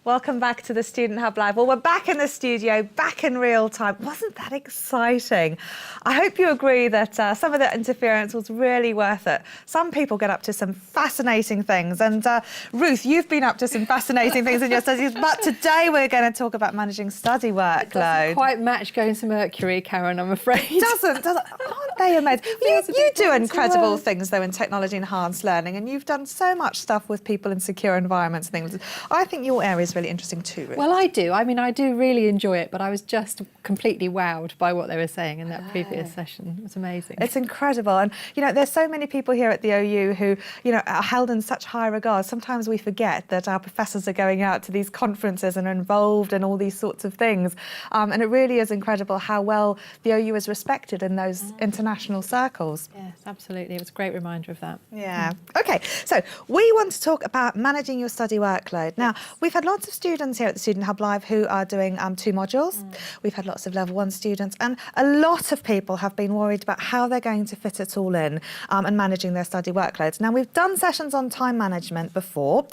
Welcome back to the Student Hub Live. Well, we're back in the studio, back in real time. Wasn't that exciting? I hope you agree that some of the interference was really worth it. Some people get up to some fascinating things. And Ruth, you've been up to some fascinating things in your studies, but today we're going to talk about managing study workload. It doesn't quite match going to Mercury, Karen, I'm afraid. Doesn't. Aren't they amazing? You do incredible things, though, in technology enhanced learning, and you've done so much stuff with people in secure environments and things. I think your area is really interesting too, Ruth. Well, I do. I mean, I do really enjoy it, but I was just completely wowed by what they were saying in that previous session. It was amazing. It's incredible. And, you know, there's so many people here at the OU who, you know, are held in such high regard. Sometimes we forget that our professors are going out to these conferences and are involved in all these sorts of things. And it really is incredible how well the OU is respected in those international circles. Yes, absolutely. It was a great reminder of that. Yeah. OK, so we want to talk about managing your study workload. Now, we've had lots of students here at the Student Hub Live who are doing 2 modules. We've had lots of level 1 students, and a lot of people have been worried about how they're going to fit it all in and managing their study workloads. Now, we've done sessions on time management before.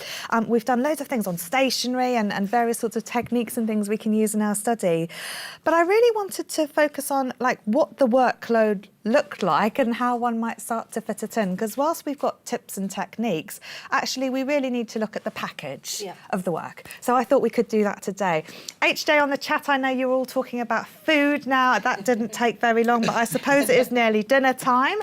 We've done loads of things on stationery and various sorts of techniques and things we can use in our study. But I really wanted to focus on like what the workload looked like and how one might start to fit it in, because whilst we've got tips and techniques, actually we really need to look at the package of the work. So I thought we could do that today. HJ on the chat, I know you're all talking about food now. That didn't take very long, but I suppose it is nearly dinner time.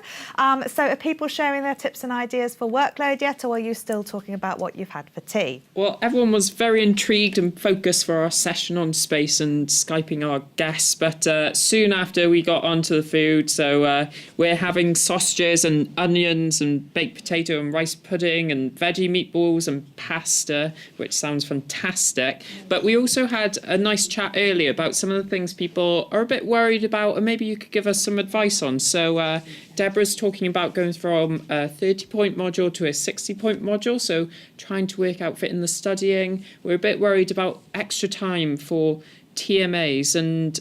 So are people sharing their tips and ideas for workload yet, or are you still talking about what you've had for tea? Well, everyone was very intrigued and focused for our session on space and Skyping our guests, but soon after we got onto the food, so we're having sausages and onions and baked potato and rice pudding and veggie meatballs and pasta, which sounds fantastic. But we also had a nice chat earlier about some of the things people are a bit worried about, and maybe you could give us some advice on. So Deborah's talking about going from a 30-point module to a 60-point module, so trying to work out fitting the studying. We're a bit worried about extra time for TMAs, and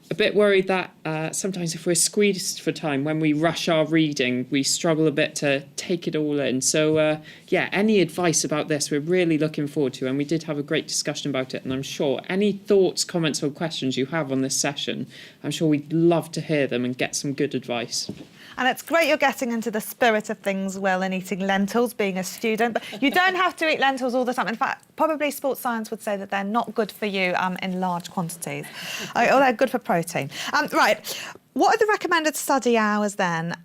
a bit worried that sometimes if we're squeezed for time, when we rush our reading, we struggle a bit to take it all in. So, yeah, any advice about this, we're really looking forward to, and we did have a great discussion about it, and I'm sure any thoughts, comments or questions you have on this session, I'm sure we'd love to hear them and get some good advice. And it's great you're getting into the spirit of things, Will, and eating lentils, being a student. But you don't have to eat lentils all the time. In fact, probably sports science would say that they're not good for you in large quantities. Or they're good for protein. Right. What are the recommended study hours then,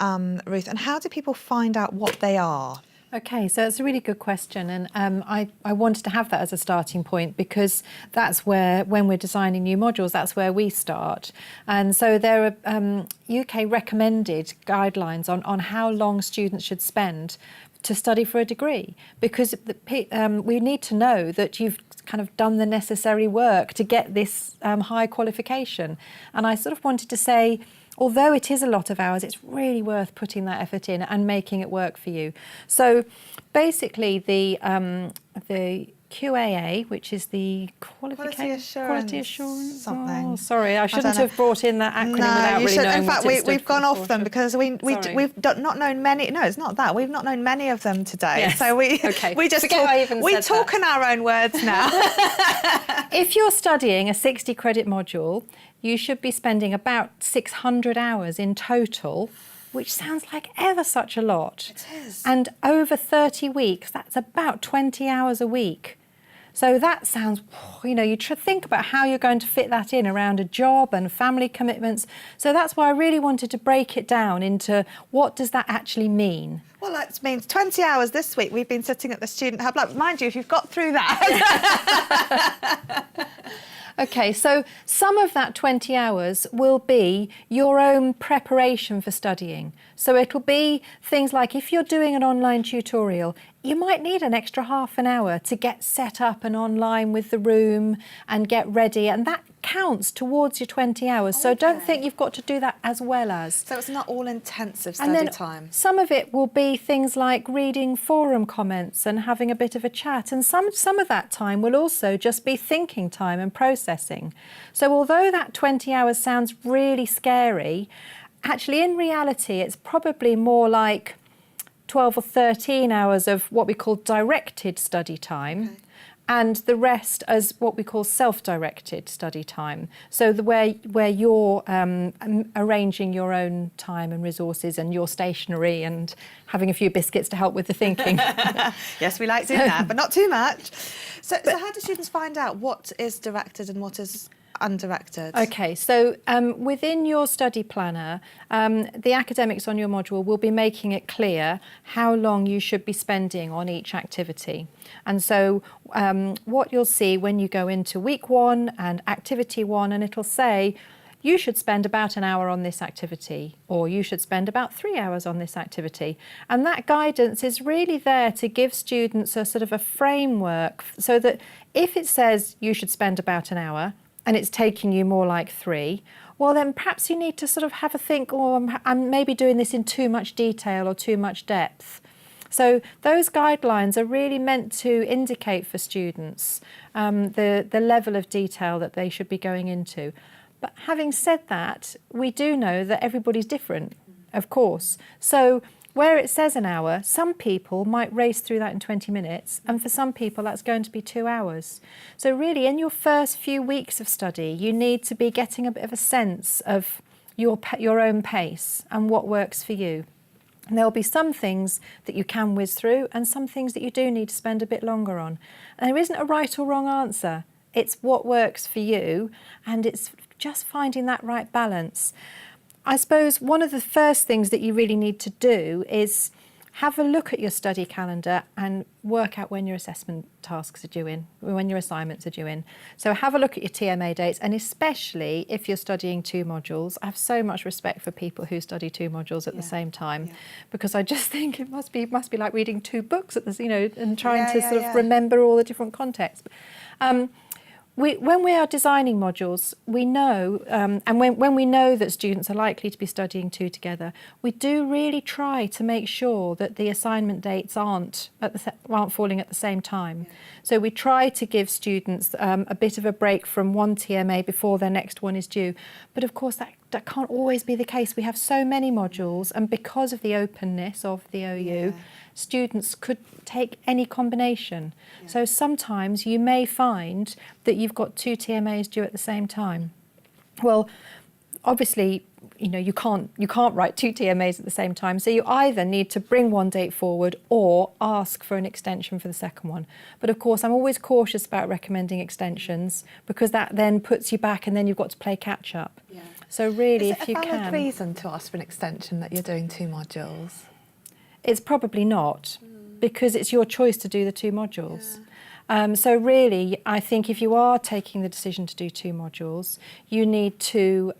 Ruth? And how do people find out what they are? Okay, so it's a really good question, and I wanted to have that as a starting point because that's where, when we're designing new modules, that's where we start. And so there are UK recommended guidelines on how long students should spend to study for a degree, because we need to know that you've kind of done the necessary work to get this high qualification. And I sort of wanted to say, although it is a lot of hours, it's really worth putting that effort in and making it work for you. So basically the QAA, which is the quality assurance something. Oh, sorry, I shouldn't have brought in that acronym without really knowing. In fact, we've gone off them because we've not known many. No, it's not that. We've not known many of them today. Yes. So we just talk in our own words now. If you're studying a 60 credit module, you should be spending about 600 hours in total, which sounds like ever such a lot. It is. And over 30 weeks, that's about 20 hours a week. So that sounds, you know, you think about how you're going to fit that in around a job and family commitments. So that's why I really wanted to break it down into what does that actually mean? Well, that means 20 hours this week. We've been sitting at the Student Hub. Like, mind you, if you've got through that. Okay, so some of that 20 hours will be your own preparation for studying. So it'll be things like if you're doing an online tutorial, you might need an extra half an hour to get set up and online with the room and get ready, and that counts towards your 20 hours. So don't think you've got to do that as well as. So it's not all intensive study time. Some of it will be things like reading forum comments and having a bit of a chat, and some of that time will also just be thinking time and processing. So although that 20 hours sounds really scary, actually in reality it's probably more like 12 or 13 hours of what we call directed study time. and the rest as what we call self-directed study time. So where you're arranging your own time and resources and your stationery and having a few biscuits to help with the thinking. Yes, we like doing that, but not too much. So how do students find out what is directed and what is undirected? Okay, so within your study planner, the academics on your module will be making it clear how long you should be spending on each activity. And so what you'll see when you go into week 1 and activity 1, and it'll say, you should spend about an hour on this activity, or you should spend about 3 hours on this activity. And that guidance is really there to give students a sort of a framework so that if it says you should spend about an hour and it's taking you more like 3, well then perhaps you need to sort of have a think, I'm maybe doing this in too much detail or too much depth. So those guidelines are really meant to indicate for students the level of detail that they should be going into. But having said that, we do know that everybody's different, of course. So where it says an hour, some people might race through that in 20 minutes, and for some people that's going to be 2 hours. So really, in your first few weeks of study, you need to be getting a bit of a sense of your own pace and what works for you. And there'll be some things that you can whiz through and some things that you do need to spend a bit longer on. And there isn't a right or wrong answer. It's what works for you, and it's just finding that right balance. I suppose one of the first things that you really need to do is have a look at your study calendar and work out when your assessment tasks are due in, when your assignments are due in. So have a look at your TMA dates, and especially if you're studying 2 modules. I have so much respect for people who study 2 modules at the same time, because I just think it must be like reading 2 books at the, and trying to sort of remember all the different contexts. When we are designing modules, we know, and when we know that students are likely to be studying 2 together, we do really try to make sure that the assignment dates aren't falling at the same time. So we try to give students a bit of a break from one TMA before their next one is due. But of course, that can't always be the case. We have so many modules, and because of the openness of the OU, students could take any combination. So sometimes you may find that you've got 2 TMAs due at the same time. Well, obviously, you can't write 2 TMAs at the same time. So you either need to bring one date forward or ask for an extension for the second one. But of course, I'm always cautious about recommending extensions, because that then puts you back and then you've got to play catch up. So really, if you can. Is it a valid reason to ask for an extension that you're doing 2 modules? It's probably not, because it's your choice to do the 2 modules. So really, I think if you are taking the decision to do 2 modules, you need to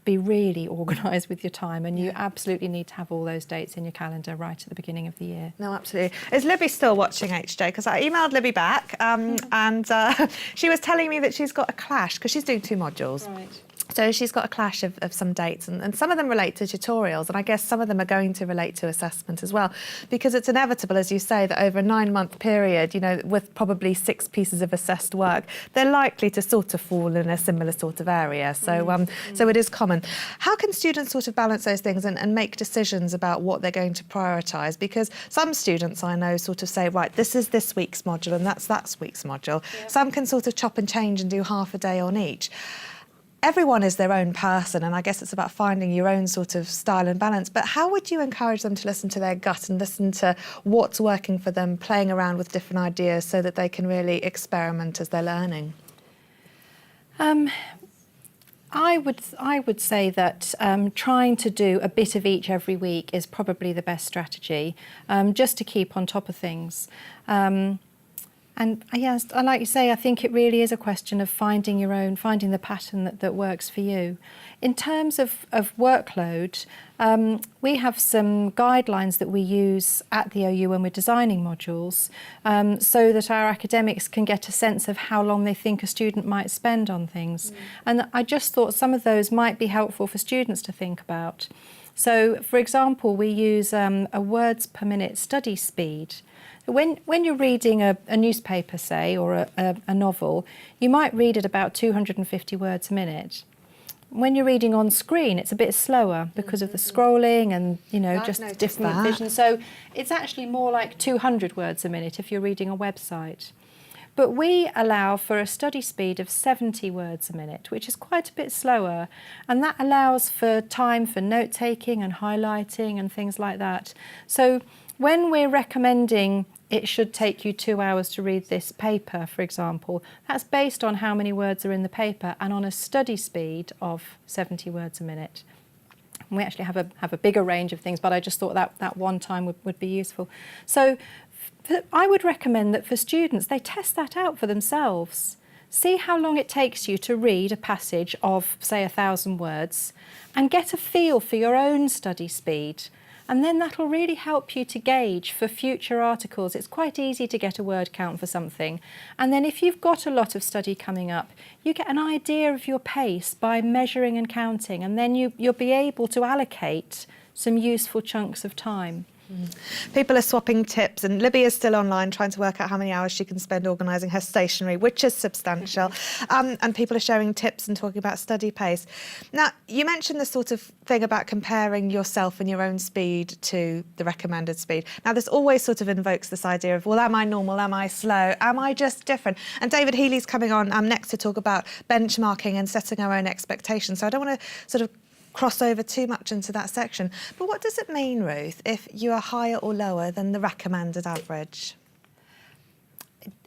be really organised with your time, and you absolutely need to have all those dates in your calendar right at the beginning of the year. No, absolutely. Is Libby still watching HJ? Because I emailed Libby back and she was telling me that she's got a clash because she's doing 2 modules. Right. So she's got a clash of some dates, and some of them relate to tutorials, and I guess some of them are going to relate to assessment as well, because it's inevitable, as you say, that over a 9-month period, with probably 6 pieces of assessed work, they're likely to sort of fall in a similar sort of area. So so it is common. How can students sort of balance those things and make decisions about what they're going to prioritise? Because some students I know sort of say, right, this is this week's module and that's that week's module. Some can sort of chop and change and do half a day on each. Everyone is their own person, and I guess it's about finding your own sort of style and balance. But how would you encourage them to listen to their gut and listen to what's working for them, playing around with different ideas so that they can really experiment as they're learning? I would say that trying to do a bit of each every week is probably the best strategy, just to keep on top of things. And yes, like you say, I think it really is a question of finding the pattern that works for you. In terms of workload, we have some guidelines that we use at the OU when we're designing modules, so that our academics can get a sense of how long they think a student might spend on things. And I just thought some of those might be helpful for students to think about. So, for example, we use a words per minute study speed. When you're reading a newspaper, say, or a novel, you might read at about 250 words a minute. When you're reading on screen, it's a bit slower because of the scrolling and, just different vision. So it's actually more like 200 words a minute if you're reading a website. But we allow for a study speed of 70 words a minute, which is quite a bit slower. And that allows for time for note-taking and highlighting and things like that. So when we're recommending it should take you 2 hours to read this paper, for example, that's based on how many words are in the paper and on a study speed of 70 words a minute. And we actually have a bigger range of things, but I just thought that one time would be useful. So I would recommend that for students, they test that out for themselves. See how long it takes you to read a passage of, say, 1,000 words and get a feel for your own study speed. And then that'll really help you to gauge for future articles. It's quite easy to get a word count for something. And then if you've got a lot of study coming up, you get an idea of your pace by measuring and counting, and then you'll be able to allocate some useful chunks of time. People are swapping tips, and Libby is still online trying to work out how many hours she can spend organising her stationery, which is substantial. And people are sharing tips and talking about study pace. Now, you mentioned the sort of thing about comparing yourself and your own speed to the recommended speed. Now, this always sort of invokes this idea of, well, am I normal? Am I slow? Am I just different? And David Healy's coming on next to talk about benchmarking and setting our own expectations. So I don't want to sort of cross over too much into that section. But what does it mean, Ruth, if you are higher or lower than the recommended average?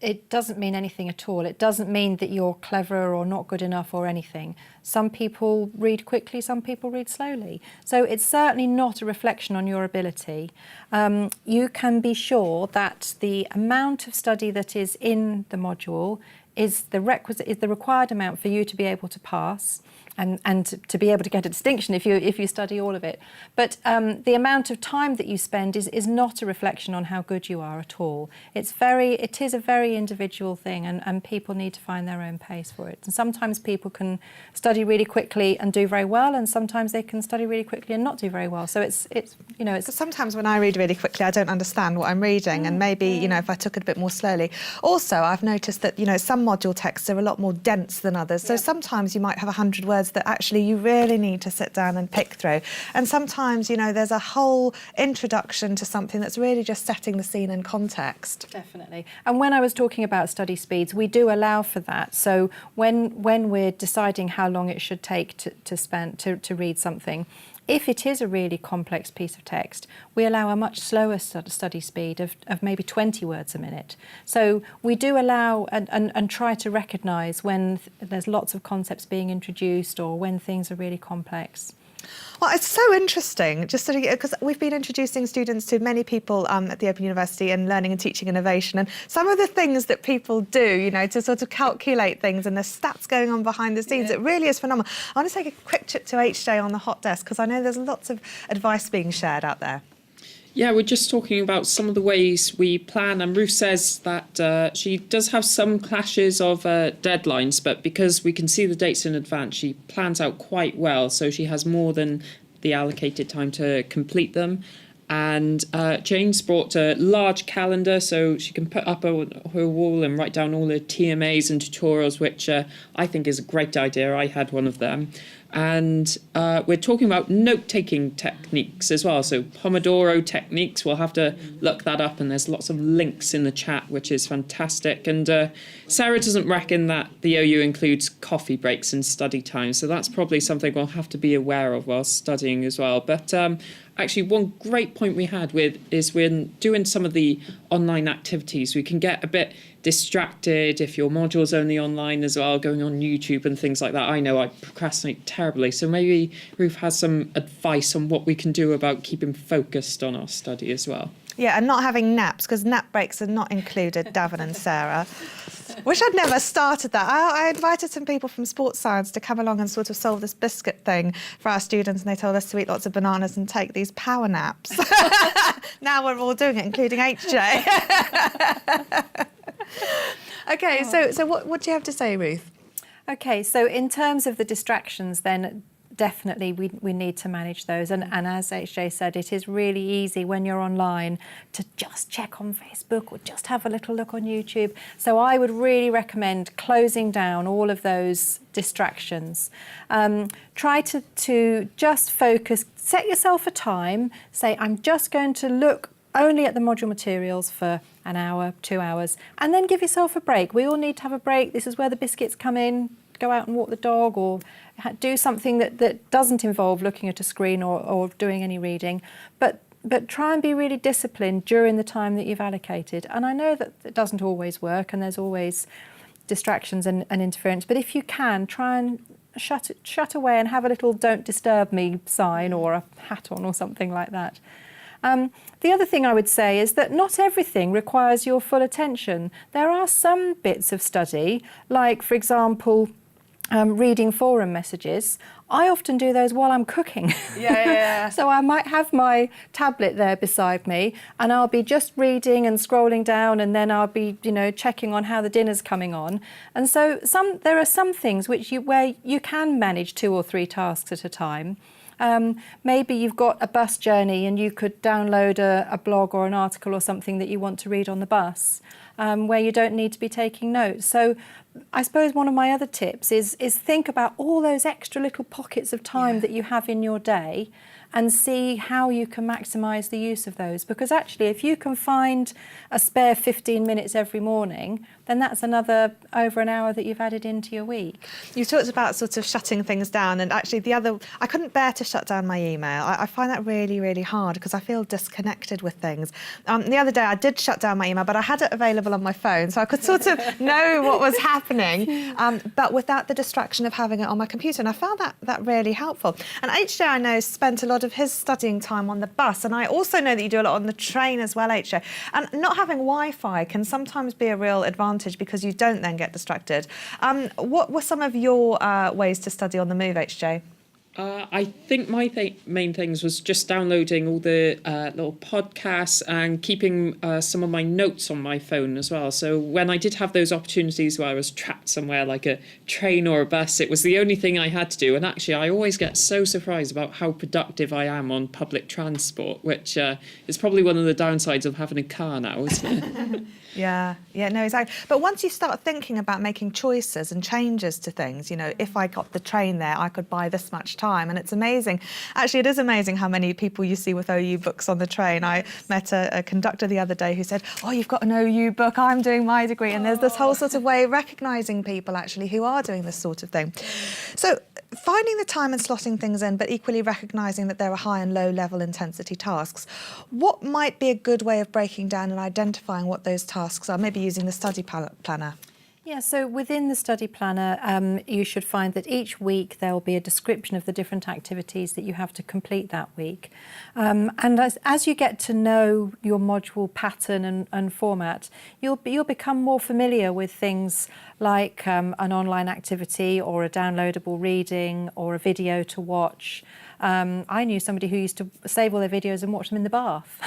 It doesn't mean anything at all. It doesn't mean that you're clever or not good enough or anything. Some people read quickly, some people read slowly. So it's certainly not a reflection on your ability. You can be sure that the amount of study that is in the module is the required amount for you to be able to pass. And to be able to get a distinction if you study all of it. But the amount of time that you spend is not a reflection on how good you are at all. It is a very individual thing, and people need to find their own pace for it. And sometimes people can study really quickly and do very well, and sometimes they can study really quickly and not do very well. So it's. But sometimes when I read really quickly, I don't understand what I'm reading, and maybe if I took it a bit more slowly. Also, I've noticed that some module texts are a lot more dense than others. So sometimes you might have 100 words that actually you really need to sit down and pick through. And sometimes, there's a whole introduction to something that's really just setting the scene in context. Definitely. And when I was talking about study speeds, we do allow for that. So when we're deciding how long it should take to read something, if it is a really complex piece of text, we allow a much slower study speed of maybe 20 words a minute. So we do allow and try to recognise when there's lots of concepts being introduced or when things are really complex. Well, it's so interesting, just because we've been introducing students to many people at the Open University in learning and teaching innovation, and some of the things that people do, to sort of calculate things and the stats going on behind the scenes, it really is phenomenal. I want to take a quick trip to HJ on the hot desk, because I know there's lots of advice being shared out there. Yeah, we're just talking about some of the ways we plan, and Ruth says that she does have some clashes of deadlines, but because we can see the dates in advance, she plans out quite well, so she has more than the allocated time to complete them. And Jane's brought a large calendar so she can put up on her wall and write down all the TMAs and tutorials, which I think is a great idea. I had one of them. And we're talking about note-taking techniques as well. So Pomodoro techniques, we'll have to look that up, and there's lots of links in the chat, which is fantastic. And Sarah doesn't reckon that the OU includes coffee breaks and study time, so that's probably something we'll have to be aware of while studying as well. But actually, one great point we had is when doing some of the online activities, we can get a bit distracted if your module's only online as well, going on YouTube and things like that. I know I procrastinate terribly, so maybe Ruth has some advice on what we can do about keeping focused on our study as well. Yeah, and not having naps, because nap breaks are not included, Davin and Sarah. Wish I'd never started that. I invited some people from sports science to come along and sort of solve this biscuit thing for our students, and they told us to eat lots of bananas and take these power naps. Now we're all doing it, including HJ. Okay, so what do you have to say, Ruth? Okay, so in terms of the distractions, then definitely we need to manage those. And as HJ said, it is really easy when you're online to just check on Facebook or just have a little look on YouTube. So I would really recommend closing down all of those distractions. Try to just focus, set yourself a time, say, I'm just going to look only at the module materials for an hour, 2 hours, and then give yourself a break. We all need to have a break. This is where the biscuits come in. Go out and walk the dog, or do something that doesn't involve looking at a screen or doing any reading. But try and be really disciplined during the time that you've allocated. And I know that it doesn't always work, and there's always distractions and interference. But if you can, try and shut away and have a little "Don't disturb me" sign or a hat on or something like that. The other thing I would say is that not everything requires your full attention. There are some bits of study, like, for example, reading forum messages. I often do those while I'm cooking. Yeah. So I might have my tablet there beside me, and I'll be just reading and scrolling down, and then I'll be, checking on how the dinner's coming on. And so there are some things where you can manage 2 or 3 tasks at a time. Maybe you've got a bus journey and you could download a blog or an article or something that you want to read on the bus, where you don't need to be taking notes. So I suppose one of my other tips is think about all those extra little pockets of time that you have in your day, and see how you can maximise the use of those. Because actually, if you can find a spare 15 minutes every morning, then that's another over an hour that you've added into your week. You talked about sort of shutting things down, and actually I couldn't bear to shut down my email. I find that really, really hard because I feel disconnected with things. The other day I did shut down my email, but I had it available on my phone, so I could sort of know what was happening, but without the distraction of having it on my computer. And I found that really helpful. And HJ, I know, spent a lot of his studying time on the bus, and I also know that you do a lot on the train as well, HJ. And not having Wi-Fi can sometimes be a real advantage because you don't then get distracted. What were some of your ways to study on the move, HJ? I think my main things was just downloading all the little podcasts and keeping some of my notes on my phone as well. So when I did have those opportunities where I was trapped somewhere like a train or a bus, it was the only thing I had to do. And actually, I always get so surprised about how productive I am on public transport, which is probably one of the downsides of having a car now, isn't it? Yeah, no, exactly. But once you start thinking about making choices and changes to things, if I got the train there, I could buy this much time. And it's amazing. Actually, it is amazing how many people you see with OU books on the train. I met a conductor the other day who said, "Oh, you've got an OU book, I'm doing my degree." And there's this whole sort of way of recognising people actually who are doing this sort of thing. So finding the time and slotting things in, but equally recognising that there are high and low level intensity tasks. What might be a good way of breaking down and identifying what those tasks are, maybe using the study planner? Yeah, so within the study planner, you should find that each week there will be a description of the different activities that you have to complete that week. And as you get to know your module pattern and format, you'll become more familiar with things like an online activity or a downloadable reading or a video to watch. I knew somebody who used to save all their videos and watch them in the bath.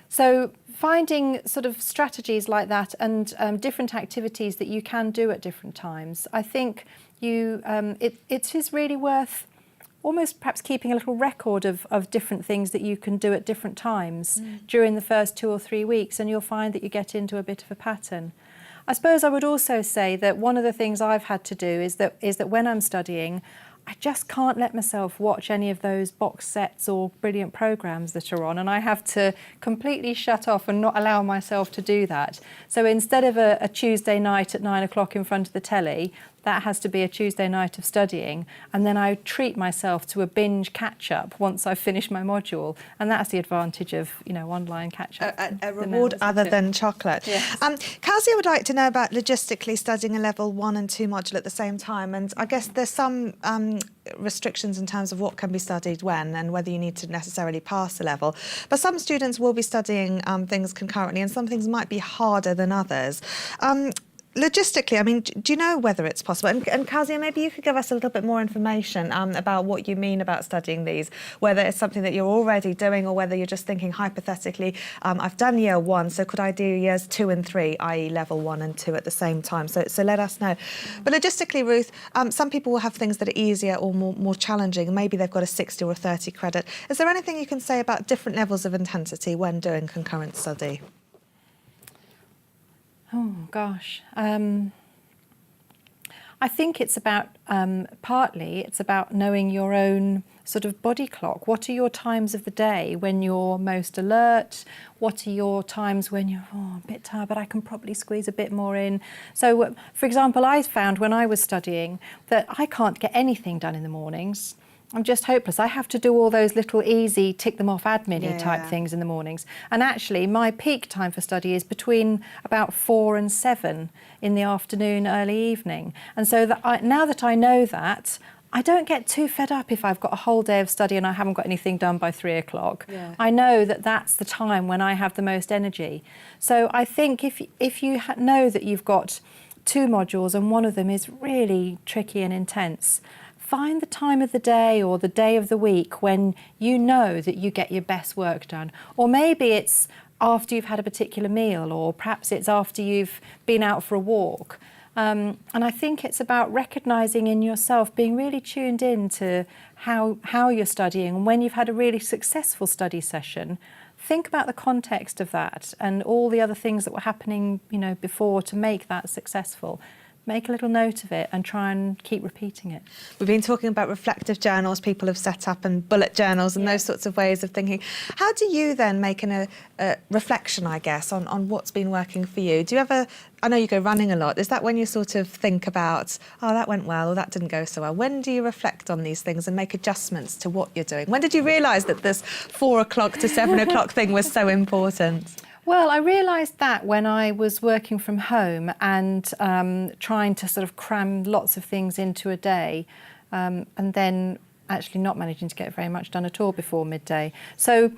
So finding sort of strategies like that and different activities that you can do at different times, I think it is really worth almost perhaps keeping a little record of different things that you can do at different times during the first 2 or 3 weeks, and you'll find that you get into a bit of a pattern. I suppose I would also say that one of the things I've had to do is that when I'm studying, I just can't let myself watch any of those box sets or brilliant programmes that are on, and I have to completely shut off and not allow myself to do that. So instead of a Tuesday night at 9 o'clock in front of the telly, that has to be a Tuesday night of studying, and then I treat myself to a binge catch-up once I've finished my module, and that's the advantage of online catch-up. A reward other than chocolate. Yes. Kelsey would like to know about logistically studying a level 1 and 2 module at the same time, and I guess there's some restrictions in terms of what can be studied when and whether you need to necessarily pass a level. But some students will be studying things concurrently, and some things might be harder than others. Logistically, I mean, do you know whether it's possible? And Kazia, maybe you could give us a little bit more information about what you mean about studying these, whether it's something that you're already doing or whether you're just thinking hypothetically, I've done year 1, so could I do years 2 and 3, i.e. level 1 and 2 at the same time? So let us know. But logistically, Ruth, some people will have things that are easier or more challenging. Maybe they've got a 60 or a 30 credit. Is there anything you can say about different levels of intensity when doing concurrent study? Oh, gosh. I think it's about, partly, it's about knowing your own sort of body clock. What are your times of the day when you're most alert? What are your times when you're a bit tired, but I can probably squeeze a bit more in? So, for example, I found when I was studying that I can't get anything done in the mornings. I'm just hopeless. I have to do all those little easy tick them off admin-y type things in the mornings. And actually my peak time for study is between about 4 and 7 in the afternoon, early evening. And so now that I know that, I don't get too fed up if I've got a whole day of study and I haven't got anything done by 3 o'clock. Yeah. I know that that's the time when I have the most energy. So I think if you know that you've got 2 modules and one of them is really tricky and intense, find the time of the day or the day of the week when you know that you get your best work done. Or maybe it's after you've had a particular meal, or perhaps it's after you've been out for a walk. And I think it's about recognising in yourself, being really tuned in to how you're studying. And when you've had a really successful study session, think about the context of that and all the other things that were happening, before to make that successful. Make a little note of it and try and keep repeating it. We've been talking about reflective journals people have set up and bullet journals and those sorts of ways of thinking. How do you then make a reflection, I guess, on what's been working for you? Do you ever, I know you go running a lot, is that when you sort of think about, oh, that went well or that didn't go so well? When do you reflect on these things and make adjustments to what you're doing? When did you realise that this 4 o'clock to 7 o'clock thing was so important? Well, I realised that when I was working from home and trying to sort of cram lots of things into a day, and then actually not managing to get very much done at all before midday. So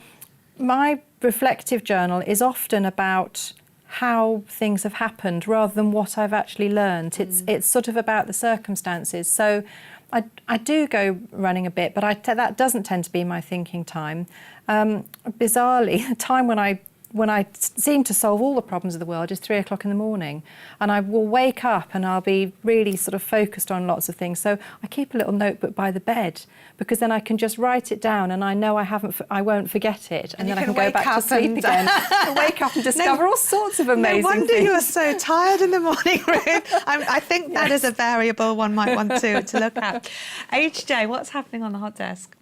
my reflective journal is often about how things have happened rather than what I've actually learned. It's sort of about the circumstances. So I do go running a bit, but that doesn't tend to be my thinking time. Bizarrely, the time when I seem to solve all the problems of the world is 3 o'clock in the morning, and I will wake up and I'll be really sort of focused on lots of things. So I keep a little notebook by the bed because then I can just write it down and I know I won't forget it, and then I can go back to sleep again. I wake up and discover all sorts of amazing things. No wonder you're so tired in the morning, Ruth. I think that is a variable one might want to look at. HJ, what's happening on the hot desk?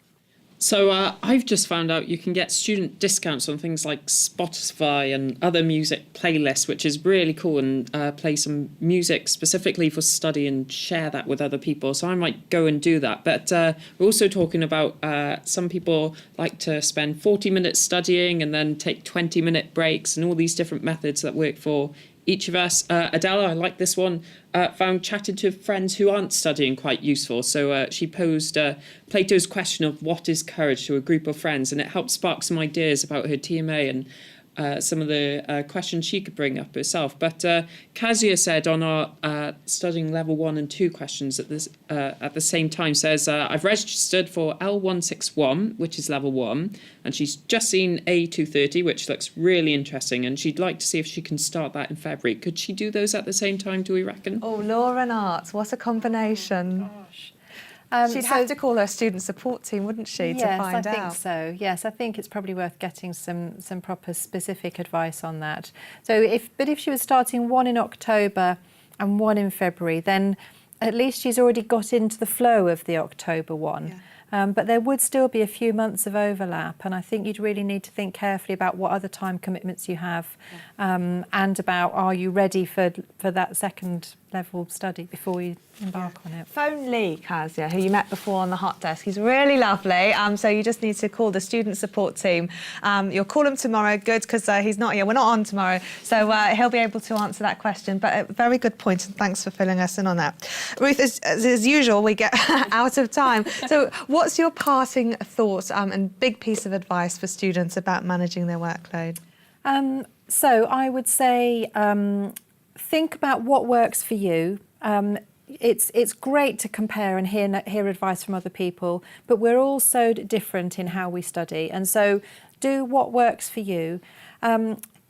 So I've just found out you can get student discounts on things like Spotify and other music playlists, which is really cool, and play some music specifically for study and share that with other people. So I might go and do that. But we're also talking about some people like to spend 40 minutes studying and then take 20-minute breaks, and all these different methods that work for each of us. Adela, I like this one, found chatting to friends who aren't studying quite useful. So she posed Plato's question of what is courage to a group of friends, and it helped spark some ideas about her TMA and some of the questions she could bring up herself. But Kazia said on our studying level 1 and 2 questions at the same time, says, I've registered for L161, which is level 1, and she's just seen A230, which looks really interesting, and she'd like to see if she can start that in February. Could she do those at the same time, do we reckon? Oh, law and arts, what a combination. Oh, gosh. She'd have to call her student support team, wouldn't she, to find out? Yes, I think so. Yes, I think it's probably worth getting some proper specific advice on that. So if she was starting 1 in October and 1 in February, then at least she's already got into the flow of the October one. Yeah. But there would still be a few months of overlap, and I think you'd really need to think carefully about what other time commitments you have, and about, are you ready for that second level study before you embark on it. Phone Lee, Kazia, who you met before on the hot desk. He's really lovely. So you just need to call the student support team. You'll call him tomorrow. Good, because he's not here. We're not on tomorrow. So he'll be able to answer that question. But a very good point, and thanks for filling us in on that. Ruth, as usual, we get out of time. So what's your parting thoughts and big piece of advice for students about managing their workload? So I would say think about what works for you. It's great to compare and hear advice from other people, but we're all so different in how we study. And so do what works for you.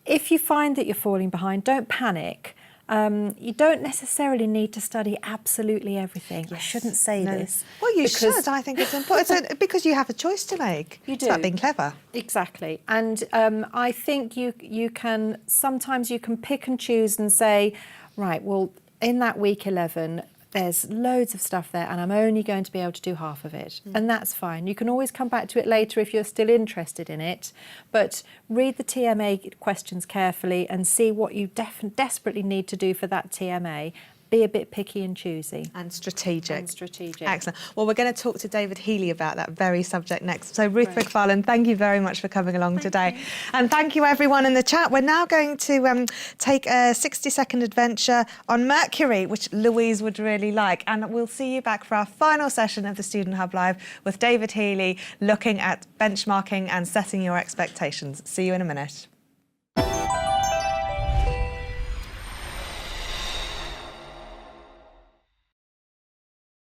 If you find that you're falling behind, don't panic. You don't necessarily need to study absolutely everything. Yes. I shouldn't say this. Well, you should. I think it's important because you have a choice to make. You do. It's about being clever. Exactly. And I think you can, sometimes you can pick and choose and say, right, well, in that week 11, there's loads of stuff there and I'm only going to be able to do half of it. And that's fine. You can always come back to it later if you're still interested in it, but read the TMA questions carefully and see what you desperately need to do for that TMA. Be a bit picky and choosy. And strategic. Excellent. Well, we're going to talk to David Healy about that very subject next. So Ruth McFarlane, thank you very much for coming along today. And thank you everyone in the chat. We're now going to take a 60-second adventure on Mercury, which Louise would really like. And we'll see you back for our final session of the Student Hub Live with David Healy looking at benchmarking and setting your expectations. See you in a minute.